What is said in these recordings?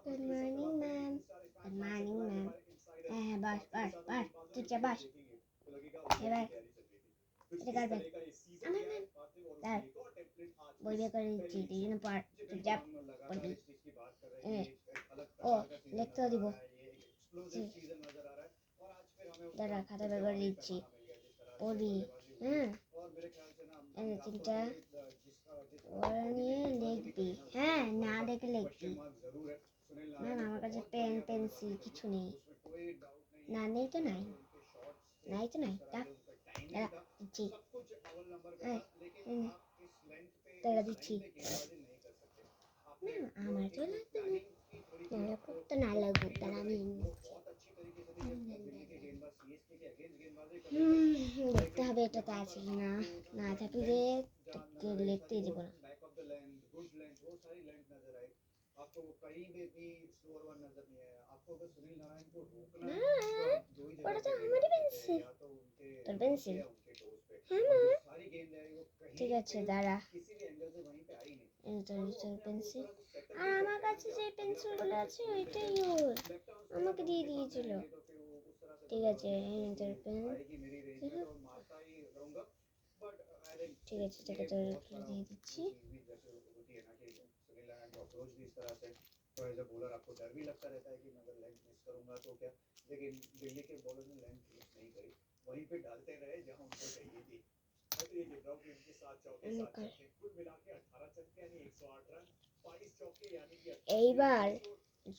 Good morning, ma'am. Good morning, ma'am. বস বস বস চুপচাপ বস এবার এটা করবেন আমার ম্যাম দাঁড় বই বের করে দিচ্ছি তুই জন্য পড় চুপচাপ পড়বি ও লিখতেও দিব দাঁড়া খাতা বের করে দিচ্ছি পড়বি হ্যাঁ তিনটা ওরা নিয়ে লিখবি হ্যাঁ না দেখে লিখবি ম্যাম আমার কাছে পেন পেন্সিল কিছু নেই না নেই তো নাই নাই তো নাই দাঁড়া দিচ্ছি দাঁড়া দিচ্ছি ম্যাম আমার তো লাগবে না লাগুক তো না লাগুক দাঁড়া আমি দেখতে হবে এটা তো আছে কি না না থাকলে লিখতেই দেবো না ওটা তো আমারই পেন্সিল তোর পেন্সিল হ্যাঁ মা ঠিক আছে দাঁড়া তোর পেন্সিল আর আমার কাছে যে পেন্সিলগুলো আছে ওইটাই ওর আমাকে দিয়ে দিয়েছিল ঠিক আছে তোর পেন ঠিক আছে তোকে তোর দিয়ে দিচ্ছি तो एज अ बॉलर आपको डर भी लगता रहता है कि मैं अगर लेंथ मिस करूंगा तो क्या लेकिन दिल्ली के बॉलर ने लेंथ मिस नहीं करी वहीं पे डालते रहे जहां उनको चाहिए थी और ये गिब्राउ की उनके 7 चौके 7 छक्के कुल मिला के 18 छक्के यानी 108 रन 22 चौके यानी कि এইবার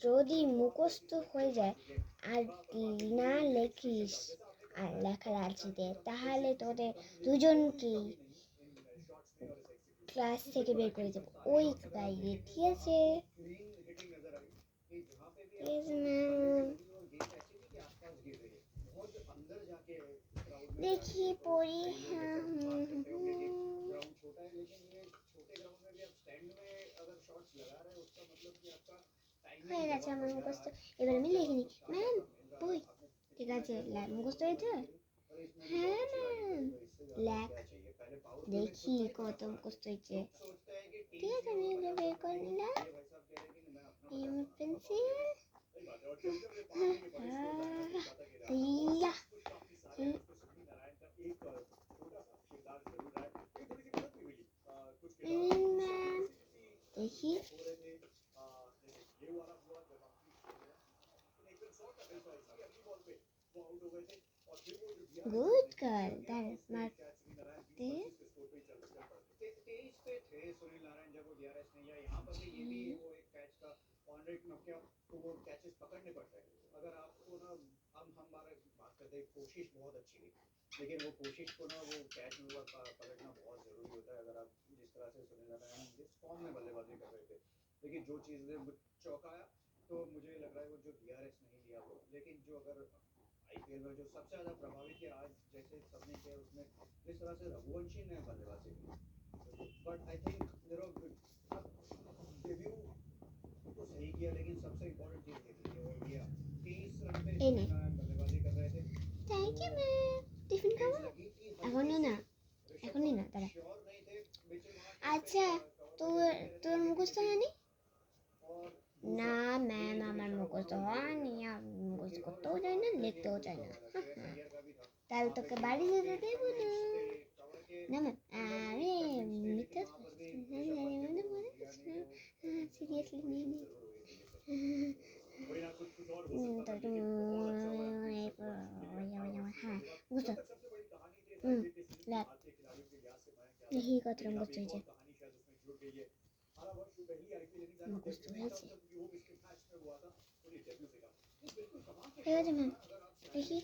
যদি মুখস্থ হয়ে যায় আর না লেখিস আর লেখার আছিতে তাহলে তোদের দুজনকেই ক্লাস থেকে বের করে দেবো ওই বাইরে ঠিক আছে দেখি পড়ি হয়ে গেছে আমার মুখস্থ এবার আমি লিখে নিই ম্যাম বই ঠিক আছে মুখস্থ হয়েছে হ্যাঁ ম্যাম লেখ দেখি কত মুখস্থ হয়েছে ঠিক আছে আমি এগুলো বের করে নিলাম পেন্সিল ম্যাম দেখি good girl that is my this Sunil Narayan जब वो डीआरएस नहीं है यहाँ पर भी ये भी वो एक कैच का ऑनरेट नॉकआउट तो वो कैचेस पकड़ने पड़ते हैं अगर आपको ना हम बार बात करते हैं कोशिश बहुत अच्छी थी लेकिन वो कोशिश को ना वो कैच में पलटना बहुत जरूरी होता है अगर आप जिस तरह से सुनील नारायण जिस फॉर्म में बल्लेबाजी कर रहे थे लेकिन जो चीज़ ने चौंकाया तो मुझे लग रहा है वो जो डीआरएस नहीं लिया वो लेकिन जो अगर आईपीएल में जो सबसे ज़्यादा प्रभावित किया आज जैसे सबने किया उसमें जिस तरह से रघुवंशी ने बल्लेबाजी की बट आई थिंक डेब्यू तो सही किया लेकिन सबसे इम्पोर्टेंट चीज़ ये थी वो इंडिया 30 रन पे बल्लेबाजी कर रहे थे थैंक यू मैम टिफिन खाओ এখনই না দাঁড়া আচ্ছা তোর মুখস্থ হয়নি না ম্যাম আমার মুখস্থ হয়নি আমি মুখস্থ করতেও চাই না লিখতেও চাই না তাহলে তোকে বাড়ি যেতে দেবো না না ম্যাম আরে মিথ্যা সিরিয়াসলি নিয়ে নি হ্যাঁ বুঝতো দেখি কত মুখস্থ হয়েছে মুখস্থ হয়েছে ঠিক আছে ম্যাম দেখি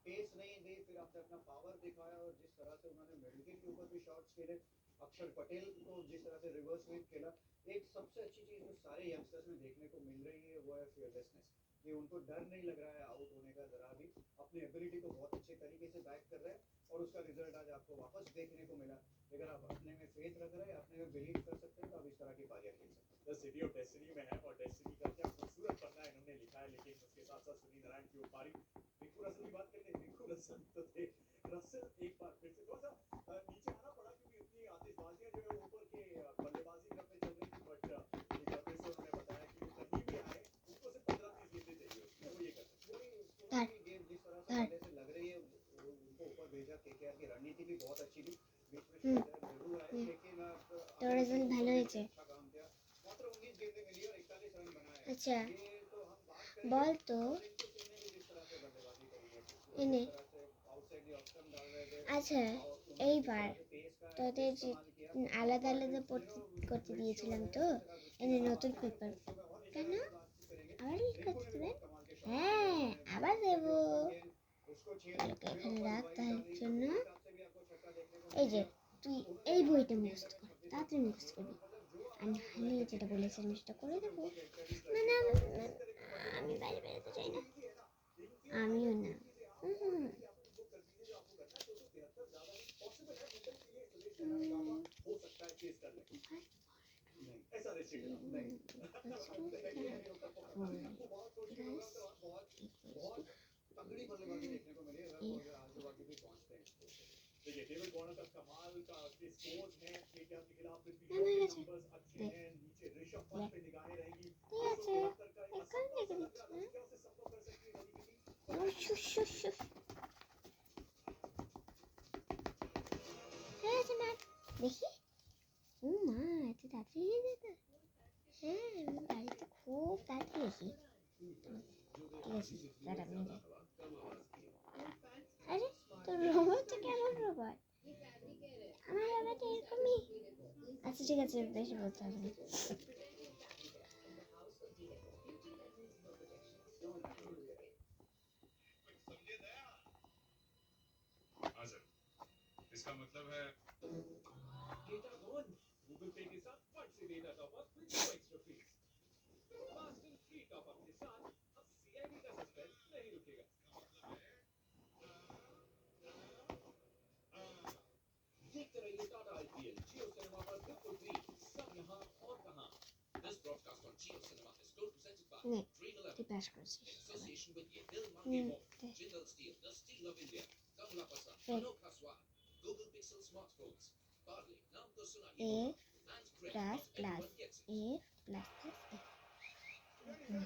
पेस नहीं दी फिर आपने अपना पावर दिखाया और जिस तरह से उन्होंने मिडविकेट के ऊपर भी शॉट्स खेले अक्षर पटेल को जिस तरह से रिवर्स स्वीप खेला एक सबसे अच्छी चीज जो सारे यंगस्टर्स में देखने को मिल रही है वो है फियरलेसनेस कि उनको डर नहीं लग रहा है आउट होने का जरा भी अपनी एबिलिटी को बहुत अच्छे तरीके से बैक कर रहे हैं और उसका रिजल्ट आज आपको वापस देखने को मिला अगर आप अपने में फेथ रख रहे हैं अपने में बिलीव कर सकते हैं तो आप इस तरह की पारियां खेल सकते हैं द सिटी ऑफ डेस्टिनी में है और डेस्टिनी का क्या खूबसूरत पन्ना इन्होंने लिखा है, लेकिन उसके साथ साथ सुनील नारायण की उपारी रिंकू रसल की बात करते हैं। रिंकू रसल तो थे, रसल एक बार फिर से थोड़ा सा नीचे आना पड़ा क्योंकि इतनी आतिशबाजियां जो है ऊपर के बल्लेबाजी करने चल रही थी, बट एक बार फिर से उन्होंने बताया कि वो कहीं भी आए उनको सिर्फ 15-30 गेंदें चाहिए होती है, वो ये कर सकते हैं। पूरी गेम जिस तरह से पहले से लग रही है उनको ऊपर भेजा, केकेआर की रणनीति भी बहुत अच्छी थी, बीच में शायद जरूर आए लेकिन তোর রেজাল্ট ভালো হয়েছে। अच्छा काम किया, मात्र 19 गेंदें मिली और 41 रन बनाए। আচ্ছা ये तो हम बात करेंगे বল তো रिंकू सिंह ने भी जिस तरह से बल्लेबाजी करी है, वो এনে जिस तरह से आउटसाइड द ऑफ स्टंप डाल रहे थे আচ্ছা और उन्होंने जिस এইবার तरह से पेस का তোদের যে इस्तेमाल किया, আলাদা और আলাদা यू नो করতে दृश्यों দিয়েছিলাম में তো जिस तरह दृष्टि এনে का নতুন बात है পেপার दृश्यों में और কেন इशारों में बातचीत करेंगे। আবার লিক रिंकू করতে ने भी দেবেন? बहुत कमाल के शॉट खेले, হ্যাঁ उन्होंने আবার आउटसाइड দেবো। द ऑफ स्टंप गेंद उसको छीन এটাকে फिर এখানে वापस রাখ वाइड তার डाली, तो জন্য। उस हिसाब से भी आपको छक्का देखने को এই मिल যে गया। তুই उन्होंने এই कहा বইটা कि गेंद মুখস্থ अगर কর, 26 रन তাড়াতাড়ি बना মুখস্থ दिए করবি। तो मतलब जो আর आता है वो নাহলে direct যেটা करके বলেছি आया, আমি সেটা করে उसमें দেবো। बहुत स्टडी না करके না और না, जिस तरह की আমি बल्लेबाजी বাইরে कर रहे বেরোতে हैं চাই वो না। इजी है ना, इनके আমিও अगर না। ये चीजें आप ऑलरेडी आप बुक कर दीजिए जो आपको करना है, 273 ज्यादा नहीं पॉसिबल है, मुंबई के लिए सुरेश रैना ने कहा था हो सकता है चेस कर ले, नहीं ऐसा रिस्क नहीं ये नहीं होता, आपको बहुत कोशिश होगा तो बहुत बहुत तगड़ी बल्लेबाजी देखने को मिली अगर वो आजू बाजू भी पहुंचते हैं। देखिए टेबल कॉर्नर का कमाल का स्कोर्स हैं केकेआर के खिलाफ, नंबर्स अच्छे हैं, नीचे ऋषभ पंत पे निगाहें रहेंगी, 273 का एक असंभव सा लग रहा था कि क्या उसे संभव कर सकती है दिल्ली की टीम। দেখি ও মা এত তাড়াতাড়ি হয়ে যেত। হ্যাঁ আমি বাড়িতে খুব তাড়াতাড়ি আসি। ঠিক আছে দাঁড়া মেরে। আরে তোর রোবটটা কেমন রোবট? আমার রোবট এরকমই। আচ্ছা ঠিক আছে বেশি বলতে হবে না। इसका मतलब है डेटा ऑन गूगल पे के साथ फट से data top up with no extra fees, fast and free top up के साथ अब सीआईडी का सस्पेंस नहीं रुकेगा। देखते रहिए टाटा आईपीएल जियो सिनेमा पर बिल्कुल फ्री, सब यहाँ और कहाँ। This broadcast on Jio Cinema is co-presented by নে Dream তুই 11 পাস করছিস। in association with Yedil Mangi Home, Jindal Steel, the steel of India, Kamla Pasand, Anokha Swad, Google Pixel smartphones, Barley, नाम तो सुना ही এ होगा, and Greg, plus not plus everyone gets it. A plus plus A.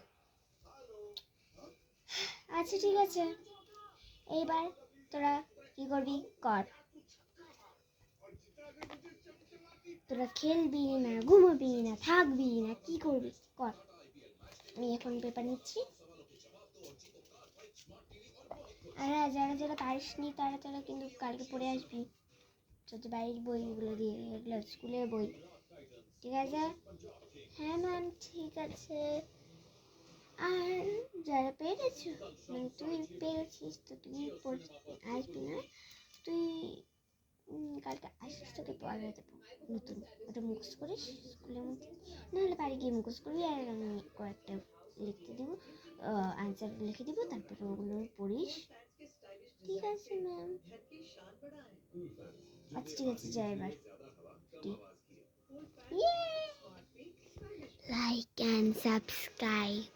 আচ্ছা ঠিক আছে এইবার তোরা কি করবি কর। তোরা খেলবি না ঘুমাবি না থাকবি না কি করবি কর। আমি এখন পেপার নিচ্ছি। আর হ্যাঁ যারা যারা পারিস নি তারা তারা কিন্তু কালকে পড়ে আসবি, যদি বাইরের বইগুলো দিয়ে এগুলো স্কুলের বই, ঠিক আছে? হ্যাঁ ম্যাম ঠিক আছে। আর যারা পেরেছো মানে তুই পেরেছিস তো তুই আসবি না, তুই কালকে আসিস তোকে পড়া দেবো নতুন, ওটা মুখস্থ করিস স্কুলের মধ্যে, নাহলে বাড়ি গিয়ে মুখস্থ করবি আর আমি কয়েকটা লিখতে দেবো, আনসার লিখে দেবো, তারপরে ওগুলো পড়িস, ঠিক আছে ম্যাম? আচ্ছা ঠিক আছে যাই এবার। Like and subscribe.